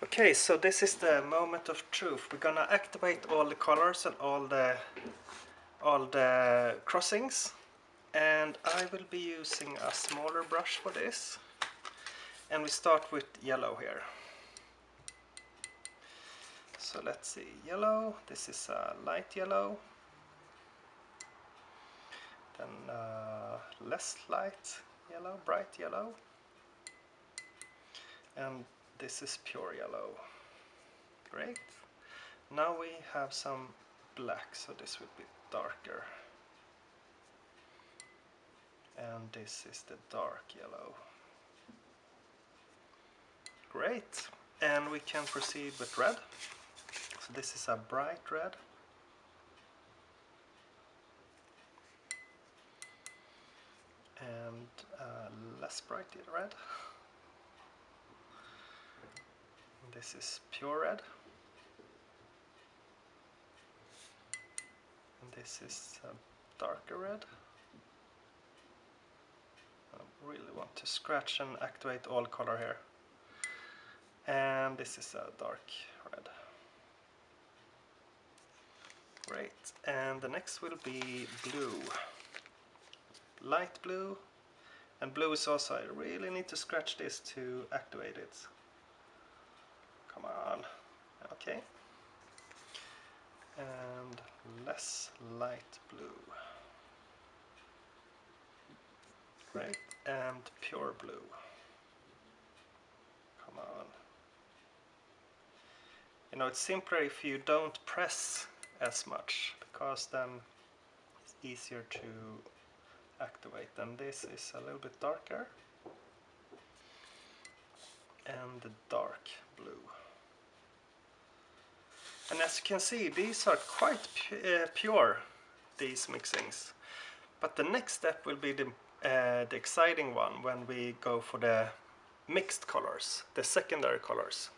Okay, so this is the moment of truth. We're gonna activate all the colors and all the crossings, and I will be using a smaller brush for this. And we start with yellow here. So let's see, yellow. This is a light yellow. Then less light yellow, bright yellow. And this is pure yellow. Great. Now we have some black, so this will be darker. And this is the dark yellow. Great. And we can proceed with red. So this is a bright red. And less bright red. And this is pure red. And this is darker red. I really want to scratch and activate all color here. And this is a dark red. Great. And the next will be blue. Light blue. And blue is also, I really need to scratch this to activate it. Come on. Okay. And less light blue. Great. And pure blue. Come on. You know, it's simpler if you don't press as much, because then it's easier to activate. And this is a little bit darker. And the dark blue. And as you can see, these are quite pure, these mixings. But the next step will be the exciting one when we go for the mixed colors, the secondary colors.